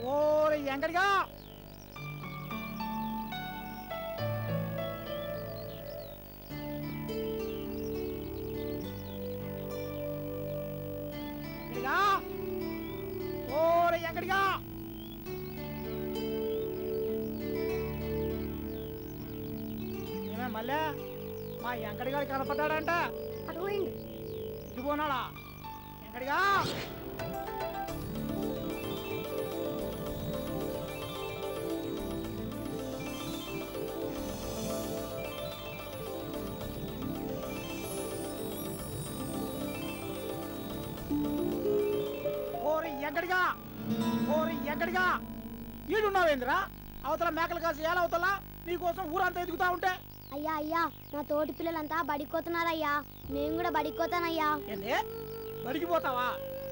ఓరే ఎంకడిగా ఓరే ఎంకడిగా ఏమే మళ్ళీ మా ఎంకడిగాడు కనపడ్డాడంట అటు పోయిండు ఇటు పోనాడా ఎంకడిగా ఎక్కడిగా ఓరి ఎక్కడిగా ఈడున్నావేంద్రా అవతల మేకలు కాసి ఎలా అవతల నీకోసం ఊరంతా ఎదుగుతా ఉంటే అయ్యా అయ్యా నా తోటి పిల్లలంతా బడికోతున్నారయ్యా నేను కూడా బడికోతానయ్యా ఏంది బడికి పోతావా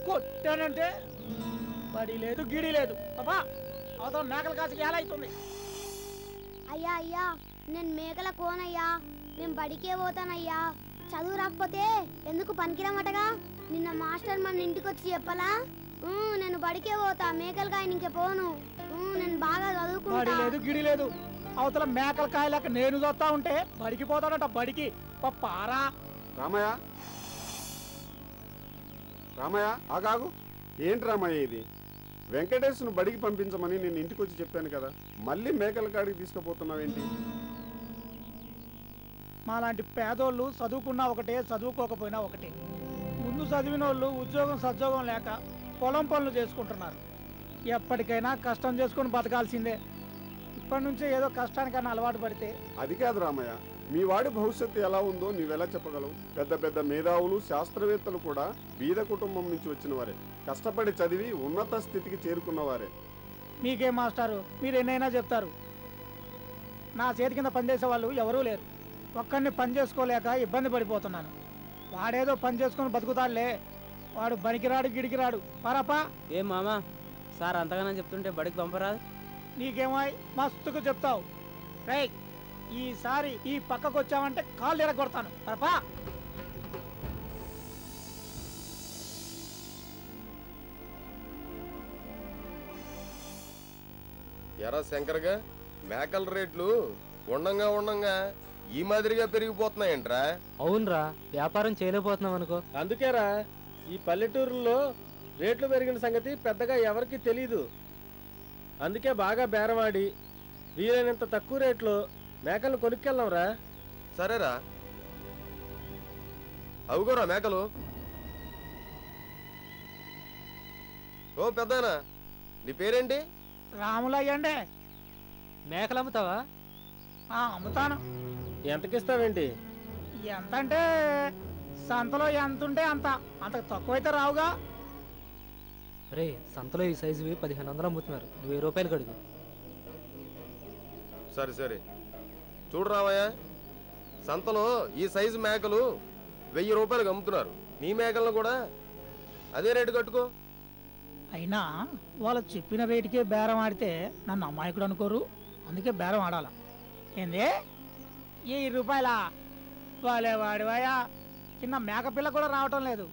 కొట్టానంటే బడి లేదు గిడి లేదు పాపా అవతల మేకలు కాసి ఎలా అవుతుంది అయ్యా అయ్యా నేను మేకల కోనయ్యా నేను బడికే పోతానయ్యా చదువు రాకపోతే ఎందుకు పనికిరమటగా నిన్న మాస్టర్ మన ఇంటికి వచ్చి చెప్పలా నేను బడికే పోతా మేకల కాయ ఇంకే పోను నేను బాగా చదువుకుంటా బడి లేదు గిడి లేదు అవతల మేకల కాయలక నేను చూస్తా ఉంటే బడికి పోతాడంట బడికి పారా రామయ్య రామయ్య ఆగాగు ఏంటి రామయ్య ఇది వెంకటేశ్ను బడికి పంపించమని నేను ఇంటికి వచ్చి చెప్పాను కదా మళ్ళీ మేకల కాడికి తీసుకుపోతున్నావేంటి మాలాంటి పేదోళ్ళు చదువుకున్నా ఒకటే చదువుకోకపోయినా ఒకటే ముందు చదివిన వాళ్ళు ఉద్యోగం సద్యోగం లేక పొలం పనులు చేసుకుంటున్నారు ఎప్పటికైనా కష్టం చేసుకుని బతకాల్సిందే ఇప్పటి నుంచే ఏదో కష్టానికన్నా అలవాటు పడితే అది కాదు రామయ్య మీ వాడి భవిష్యత్తు ఎలా ఉందో నీవెలా చెప్పగలవు పెద్ద పెద్ద మేధావులు శాస్త్రవేత్తలు కూడా బీద కుటుంబం నుంచి వచ్చిన వారే కష్టపడి చదివి ఉన్నత స్థితికి చేరుకున్నవారే మీకే మాస్టారు మీరు ఎన్నైనా చెప్తారు నా చేతి కింద పనిచేసే వాళ్ళు ఎవరూ లేరు ఒక్కడిని పని చేసుకోలేక ఇబ్బంది పడిపోతున్నాను వాడేదో పని చేసుకుని బతుకుతాడులే వాడు బనికిరాడు గిడికిరాడు పారాపా ఏం మామా సార్ అంతగానో చెప్తుంటే బడికి పంపరాదు నీకేమో మస్తుకు చెప్తావు రేయ్ ఈసారి ఈ పక్కకు వచ్చావంటే కాళ్ళు ఎరగొడతాను పారాపా ఎరా శంకర్గా మేకల రేట్లు ఉండంగా ఈ మాదిరిగా పెరిగిపోతున్నాయంట్రా అవునరా వ్యాపారం చేయలేకపోతున్నాం అనుకో అందుకేరా ఈ పల్లెటూరులో రేట్లు పెరిగిన సంగతి పెద్దగా ఎవరికి తెలీదు అందుకే బాగా బేరమాడి వీలైనంత తక్కువ రేట్లో మేకలను కొనుక్కెళ్దాంరా సరేరా అవుగోరా మేకలు ఓ పెద్దనా నీ పేరేంటి రాములు అయ్యండి మేకలు అమ్ముతావా అమ్ముతాను ఎంతకిస్తావేంటి ఎంత అంటే సంతలో ఎంత ఉంటే అంత అంతకు తక్కువైతే రావుగా రే సంతలో ఈ సైజువి 1500 అమ్ముతున్నారు 1000 రూపాయలు కడుగు సరే చూడు రామయ్య సంతలో ఈ సైజు మేకలు 1000 రూపాయలకు అమ్ముతున్నారు నీ మేకలను కూడా అదే రేటు కట్టుకో అయినా వాళ్ళు చెప్పిన రేటుకే బేరం ఆడితే నన్ను అమాయకుడు అనుకోరు అందుకే బేరం ఆడాల ఏంది 1000 రూపాయలా వాలే వాడివాయా చిన్న మేకపిల్ల కూడా రావటం లేదు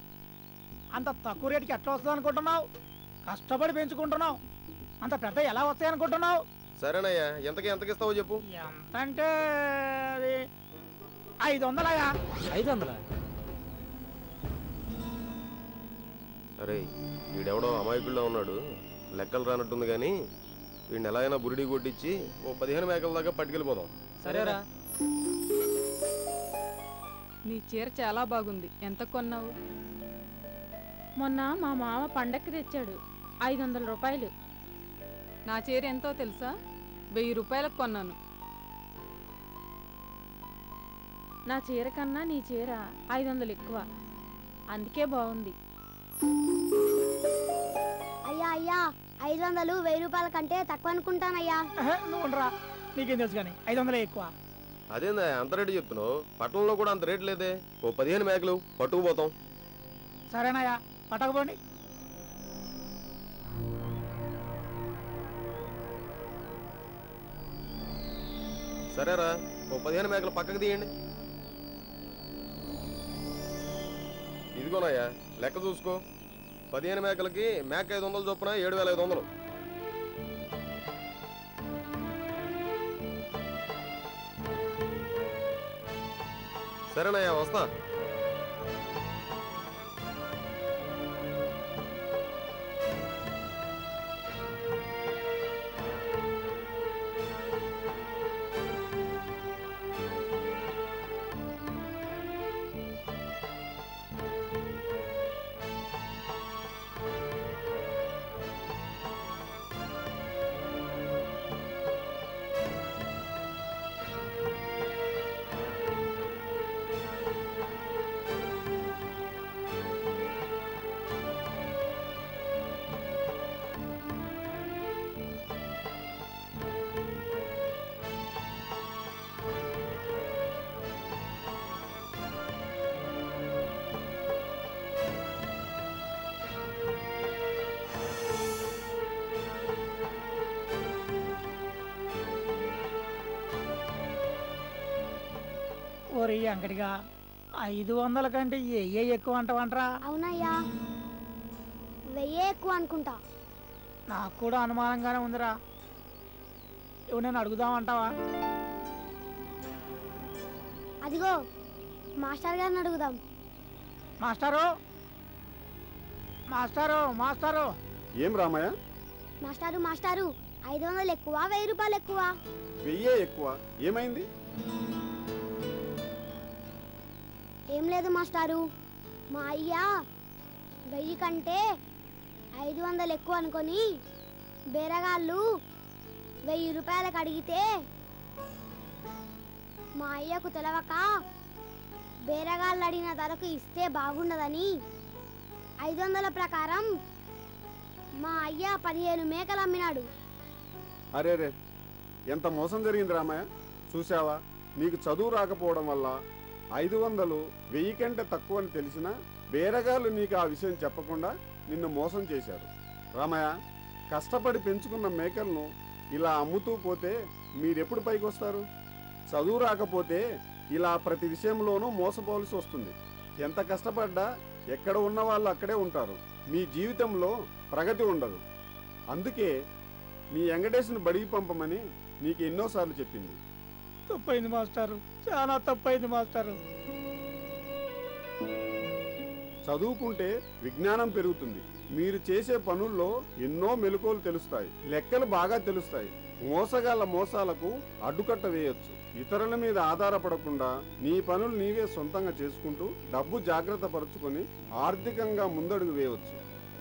అంత తక్కువ రేటుకి ఎట్లా వస్తుంది అనుకుంటున్నావు? కష్టపడి పెంచుకుంటున్నావు, అంత పెద్ద ఎలా వస్తాయి అనుకుంటున్నావు? సరేనయ్యా, ఎంతకి ఇస్తావో చెప్పు. ఎంత అంటే అది 500. 500? అరే వీడెవడో అమాయకుల్లో ఉన్నాడు, లెక్కలు రానట్టుంది కానీ వీడిని ఎలా అయినా బురిడి కొట్టించి ఓ 15 మేకల దాకా పట్టుకెళ్ళిపోదాం. సరేరా. నీ చీర చాలా బాగుంది. ఎంత కొన్నావు? మొన్న మా మామ పండక్కి తెచ్చాడు, 500 రూపాయలు. నా చీర ఎంతో తెలుసా? 1000 రూపాయలకు కొన్నాను. నా చీర కన్నా నీ చీర 500 ఎక్కువ, అందుకే బాగుంది. అయ్యా అయ్యా 500 1000 రూపాయల కంటే తక్కువ అనుకుంటానయ్యా. నువ్వు ఉండరా, నీకేం తెలుసు కానీ 500 ఎక్కువ. అదేందా అంత రేటు చెప్తున్నావు? పట్టణంలో కూడా అంత రేటు లేదే. ఓ 15 మేకలు పట్టుకుపోతాం. సరేనాయా, పట్టకపోండి. సరేరా, ఓ 15 మేకలు పక్కకు తీయండి. ఇదిగోనయ్యా లెక్క చూసుకో. 15 మేకలకి మేక 500 చొప్పున 7500. సరేనయ్యా, వస్తా. ఓరి అంగడిగా 500 కంటే ఏ ఎక్కువ అంటావంటరా? అవునయ్యా 1000 ఎక్కువ అనుకుంటా. నాకు కూడా అనుమానంగానే ఉందిరా. నేను అడుగుదామంటావా? అదిగో మాస్టర్ గారిని అడుగుదాం. మాస్టారు, మాస్టారు, మాస్టారు. ఏం రామయ్య? మాస్టారు మాస్టారు 500 ఎక్కువ 1000 రూపాయలు ఎక్కువ? 1000 ఎక్కువ. ఏమైంది? ఏం లేదు మాస్టారు, మా అయ్య 1000 కంటే 500 ఎక్కువ అనుకొని బేరగాళ్ళు 1000 రూపాయలకు అడిగితే మా అయ్యకు తెలవక బేరగాళ్ళు అడిగిన ధరకు ఇస్తే బాగుండదని 500 ప్రకారం మా అయ్య 15 మేకలు అమ్మినాడు. అరే రే, ఎంత మోసం జరిగింది రామయ్య. చూసావా, నీకు చదువు రాకపోవడం వల్ల 500 1000 కంటే తక్కువ అని తెలిసినా బేరగాళ్ళు నీకు ఆ విషయం చెప్పకుండా నిన్ను మోసం చేశారు. రామయ్య, కష్టపడి పెంచుకున్న మేకలను ఇలా అమ్ముతూ పోతే మీరెప్పుడు పైకి వస్తారు? చదువు రాకపోతే ఇలా ప్రతి విషయంలోనూ మోసపోవలసి వస్తుంది. ఎంత కష్టపడ్డా ఎక్కడ ఉన్న వాళ్ళు అక్కడే ఉంటారు. మీ జీవితంలో ప్రగతి ఉండదు. అందుకే మీ వెంకటేశ్వరుని బడికి పంపమని నీకు ఎన్నోసార్లు చెప్పింది. తప్పైంది మాస్టారు, చాలా తప్పైంది మాస్టారు. చదువుకుంటే విజ్ఞానం పెరుగుతుంది. మీరు చేసే పనుల్లో ఎన్నో మెలకువలు తెలుస్తాయి, లెక్కలు బాగా తెలుస్తాయి. మోసగాళ్ళ మోసాలకు అడ్డుకట్ట వేయొచ్చు. ఇతరుల మీద ఆధారపడకుండా నీ పనులు నీవే సొంతంగా చేసుకుంటూ డబ్బు జాగ్రత్త పరుచుకొని ఆర్థికంగా ముందడుగు వేయవచ్చు.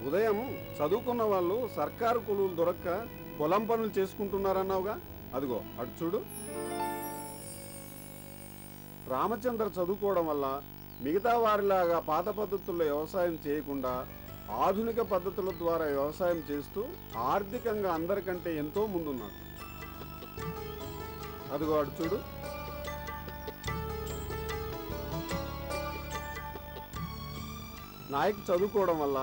ఉదయం చదువుకున్న వాళ్ళు సర్కారు కొలువులు దొరక్క పొలం పనులు చేసుకుంటున్నారన్నావుగా, అదిగో అటు చూడు. రామచంద్ర చదువుకోవడం వల్ల మిగతా వారిలాగా పాత పద్ధతుల్లో వ్యవసాయం చేయకుండా ఆధునిక పద్ధతుల ద్వారా వ్యవసాయం చేస్తూ ఆర్థికంగా అందరికంటే ఎంతో ముందున్నాడు. అదిగో అటు చూడు. నాయకు చదువుకోవడం వల్ల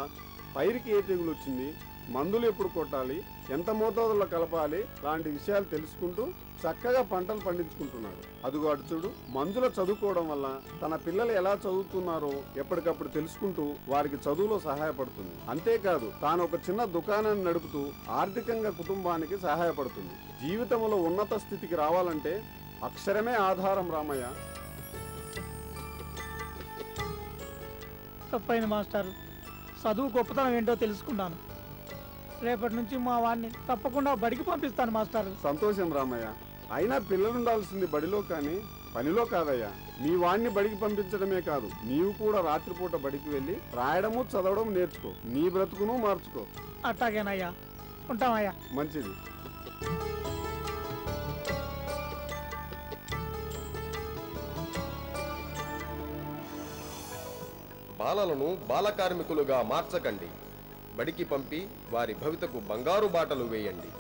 పైరుకి ఏ తెగులు వచ్చింది, మందులు ఎప్పుడు కొట్టాలి, ఎంత మోతాదులో కలపాలి లాంటి విషయాలు తెలుసుకుంటూ చక్కగా పంటలు పండించుకుంటున్నాడు. అదుగో అటు చూడు, మంజుల చదువుకోవడం వల్ల తన పిల్లలు ఎలా చదువుతున్నారో ఎప్పటికప్పుడు తెలుసుకుంటూ వారికి చదువులో సహాయపడుతుంది. అంతేకాదు తాను ఒక చిన్న దుకాణాన్ని నడుపుతూ ఆర్థికంగా కుటుంబానికి సహాయపడుతుంది. జీవితంలో ఉన్నత స్థితికి రావాలంటే అక్షరమే ఆధారం రామయ్య. తప్పైంది మాస్టారు, చదువు గొప్పతనం ఏంటో తెలుసుకున్నాను. రేపటి నుంచి మా వాడిని తప్పకుండా బడికి పంపిస్తాను మాస్టారు. సంతోషం రామయ్య. అయినా పిల్లలుండాల్సింది బడిలో కానీ పనిలో కాదయ్యా. మీ వాడిని బడికి పంపించడమే కాదు, నీవు కూడా రాత్రిపూట బడికి వెళ్ళి రాయడము చదవడం నేర్చుకో. నీ బ్రతుకును మార్చుకో. అట్టాగేనయ్యా, ఉంటామయ్యా. మంచిది. బాలలను బాల కార్మికులుగా మార్చకండి. బడికి పంపి వారి భవితకు బంగారు బాటలు వేయండి.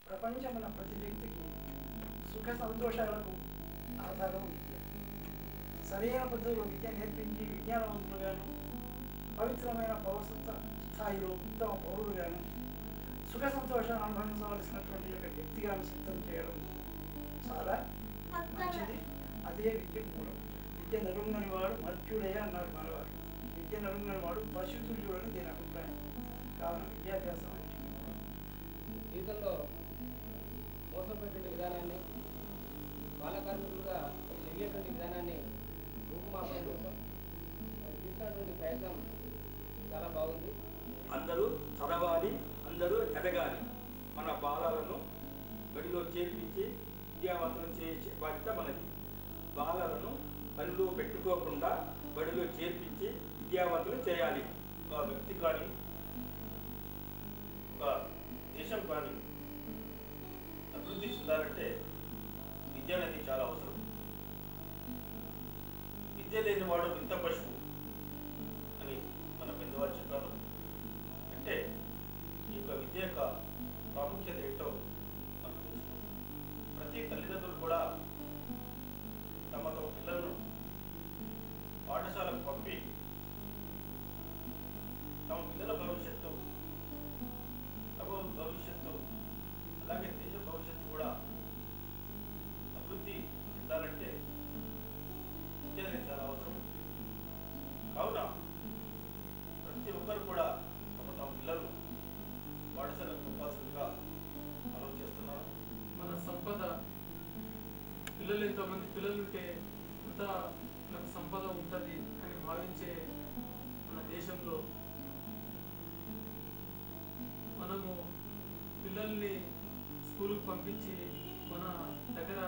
ప్రపంచమున ప్రతి వ్యక్తికి సుఖ సంతోషాలకు ఆధారం విద్య. సరైన పద్ధతిలో విద్య నేర్పించి విజ్ఞానవంతులుగాను, పవిత్రమైన పౌరసత్వ స్థాయిలో ఉత్తమ పౌరులుగాను, సుఖ సంతోషాన్ని అనుభవించవలసినటువంటి యొక్క వ్యక్తిగాను సిద్ధం చేయడం చాలా మంచిది. అదే విద్య మూలం. విద్య నరుంగని వాడు మర్త్యుడయ్య అన్నారు మనవారు. విద్య నరుంగని వాడు పశుతుల్యుడు అని దీని అభిప్రాయం. కావున విద్యాభ్యాసం జీవితంలో మోసపోయేటువంటి విధానాన్ని, బాల కార్మికులుగా జరిగేటువంటి విధానాన్ని రూపుమాపడం కోసం తీసుకున్నటువంటి ప్రయత్నం చాలా బాగుంది. అందరూ చదవాలి, అందరూ ఎదగాలి. మన బాలలను బడిలో చేర్పించి విద్యావంతులు చేసే బాధ్యత మనది. బాలలను పనిలో పెట్టుకోకుండా బడిలో చేర్పించి విద్యావంతులు చేయాలి. ఒక వ్యక్తి కానీ ఒక దేశం కానీ అభివృద్ధి చెందాలంటే విద్య అనేది చాలా అవసరం. విద్య లేని వాడు వింత పశువు అని మన పెద్దవాళ్ళు చెప్పారు. అంటే ఈ యొక్క విద్య యొక్క ప్రాముఖ్యత ఏంటో మనకు తెలుసుకోవాలి. ప్రతి తల్లిదండ్రులు కూడా తమ తమ పిల్లలను పాఠశాలకు పంపి తమ పిల్లల భవిష్యత్తు, భవిష్యత్తు అలాగే దేశ భవిష్యత్తు కూడా అభివృద్ధి చెందాలంటే విద్య అనేది చాలా అవసరం. కావున ప్రతి ఒక్కరు కూడా తమ తమ పిల్లలు పాఠశాలకు పంపాల్సిందిగా ఆలోచిస్తున్నారు. మన సంపద పిల్లలు, ఎంతమంది పిల్లలు ఉంటే అంత నాకు సంపద ఉంటుంది అని భావించే మన దేశంలో మనము పిల్లల్ని స్కూల్కి పంపించి మన దగ్గర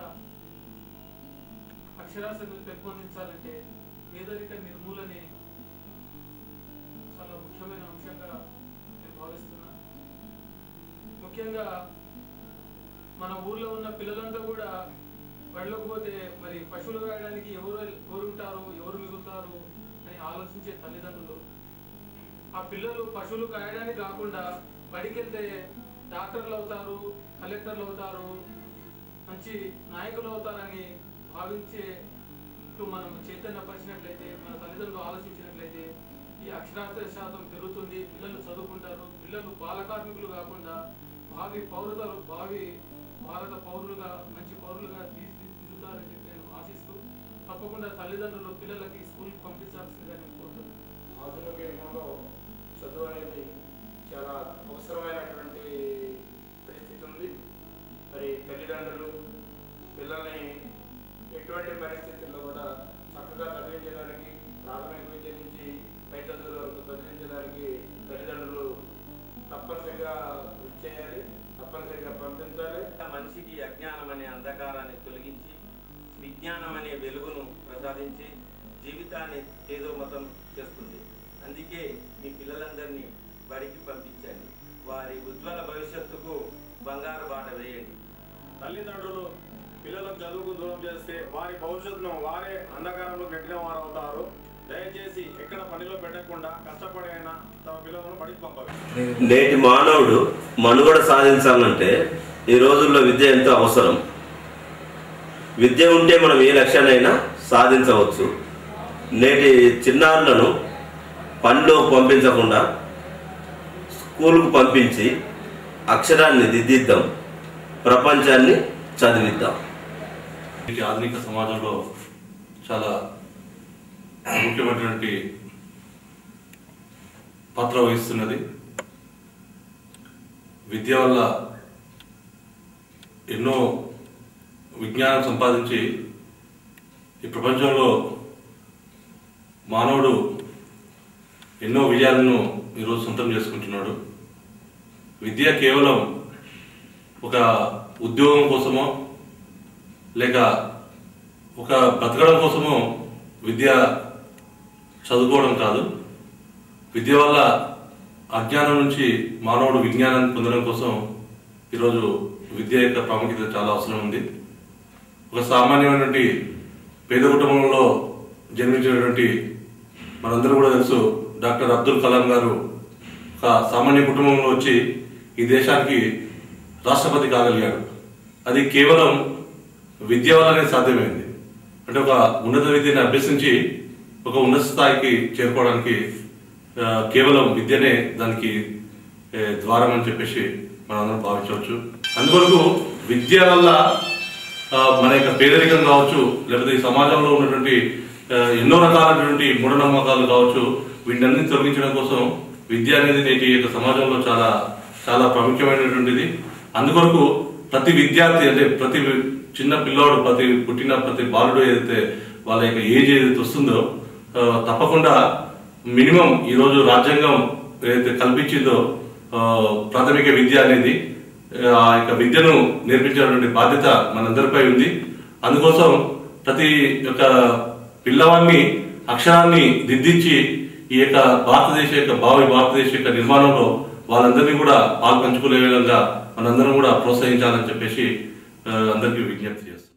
అక్షరాస్యతను పెంపొందించాలంటే పేదరిక నిర్మూలనే చాలా ముఖ్యమైన అంశంగా నేను భావిస్తున్నా. ముఖ్యంగా మన ఊర్లో ఉన్న పిల్లలంతా కూడా బడిలోకి పోతే మరి పశువులు వేయడానికి ఎవరు ఉంటారు, ఎవరు మిగులుతారు అని ఆలోచించే తల్లిదండ్రులు ఆ పిల్లలు పశువులు కాయడానికి కాకుండా బడికి వెళ్తే డాక్టర్లు అవుతారు, కలెక్టర్లు అవుతారు, మంచి నాయకులు అవుతారని భావించేట్టు మనం చైతన్యపరిచినట్లయితే, మన తల్లిదండ్రులు ఆలోచించినట్లయితే ఈ అక్షరాస్యత శాతం పెరుగుతుంది. పిల్లలు చదువుకుంటారు. పిల్లలు బాల కార్మికులు కాకుండా భావి భారత పౌరులుగా, మంచి పౌరులుగా తీర్చిదిద్దుతారని చెప్పి నేను ఆశిస్తూ తప్పకుండా తల్లిదండ్రులు పిల్లలకి స్కూల్కి పంపించాల్సిందిగా నేను కోరుతున్నాను. ఆధునిక యుగంలో చదువు అనేది చాలా అవసరమైనటువంటి పరిస్థితి ఉంది. మరి తల్లిదండ్రులు పిల్లల్ని ఎటువంటి పరిస్థితుల్లో కూడా చక్కగా చదివించడానికి, ప్రాథమిక విద్య నుంచి పై చదువుల వరకు చదివించడానికి తల్లిదండ్రులు తప్పనిసరిగా కృషి చేయాలి, తప్పనిసరిగా పంపించాలి. మనిషికి అజ్ఞానం అనే అంధకారాన్ని తొలగించి విజ్ఞానం అనే వెలుగును ప్రసాదించి జీవితాన్ని తేజోమతం చేస్తుంది. అందుకే మీ పిల్లలందరినీ బడికి పంపించండి. వారి ఉజ్వల భవిష్యత్తుకు బంగారు బాట వేయండి. తల్లిదండ్రులు పిల్లలకు చదువుకు దూరం చేస్తే వారి భవిష్యత్తును వారే అంధకారంలో నెట్టిన వారు అవుతారు. దయచేసి ఎక్కడ పనిలో పెట్టకుండా కష్టపడి అయినా తమ పిల్లలను బడికి పంపాలి. నేటి మానవుడు మనుగడ సాధించాలంటే ఈ రోజుల్లో విద్య ఎంతో అవసరం. విద్య ఉంటే మనం ఏ లక్ష్యాన్నైనా సాధించవచ్చు. నేటి చిన్నారులను పనిలో పంపించకుండా స్కూలుకు పంపించి అక్షరాన్ని దిద్దిద్దాం, ప్రపంచాన్ని చదివిద్దాం. ఆధునిక సమాజంలో చాలా ముఖ్యమైనటువంటి పాత్ర వహిస్తున్నది. విద్య వల్ల ఎన్నో విజ్ఞానం సంపాదించి ఈ ప్రపంచంలో మానవుడు ఎన్నో విజయాలను ఈరోజు సొంతం చేసుకుంటున్నాడు. విద్య కేవలం ఒక ఉద్యోగం కోసమో లేక ఒక బ్రతకడం కోసమో విద్య చదువుకోవడం కాదు. విద్య వల్ల అజ్ఞానం నుంచి మానవుడు విజ్ఞానాన్ని పొందడం కోసం ఈరోజు విద్య యొక్క ప్రాముఖ్యత చాలా అవసరం ఉంది. ఒక సామాన్యమైనటువంటి పేద కుటుంబంలో జన్మించినటువంటి మనందరూ కూడా తెలుసు, డాక్టర్ అబ్దుల్ కలాం గారు ఒక సామాన్య కుటుంబంలో వచ్చి ఈ దేశానికి రాష్ట్రపతి కాగలిగాడు. అది కేవలం విద్య వల్లనే సాధ్యమైంది. అంటే ఒక ఉన్నత విద్యను అభ్యసించి ఒక ఉన్నత స్థాయికి చేరుకోవడానికి కేవలం విద్యనే దానికి ద్వారం అని చెప్పేసి మనందరం భావించవచ్చు. అందువరకు విద్య వల్ల మన యొక్క పేదరికం కావచ్చు, లేకపోతే ఈ సమాజంలో ఉన్నటువంటి ఎన్నో రకాలైనటువంటి మూఢనమ్మకాలు కావచ్చు, వీటన్ని తొలగించడం కోసం విద్య అనేది నేటి యొక్క సమాజంలో చాలా చాలా ప్రాముఖ్యమైనటువంటిది. అందుకొరకు ప్రతి విద్యార్థి అంటే ప్రతి చిన్న పిల్లోడు, పుట్టిన ప్రతి బాలుడు ఏదైతే వాళ్ళ యొక్క ఏజ్ ఏదైతే వస్తుందో తప్పకుండా మినిమం ఈరోజు రాజ్యాంగం ఏదైతే కల్పించిందో ప్రాథమిక విద్య అనేది, ఆ యొక్క విద్యను నేర్పించేటువంటి బాధ్యత మనందరిపై ఉంది. అందుకోసం ప్రతి యొక్క పిల్లవాడిని అక్షరాన్ని దిద్దించి ఈ యొక్క భారతదేశ యొక్క భారతదేశ యొక్క నిర్మాణంలో వాళ్ళందరినీ కూడా పాల్పంచుకునే విధంగా మనందరం కూడా ప్రోత్సహించాలని చెప్పేసి అందరికీ విజ్ఞప్తి చేస్తాం.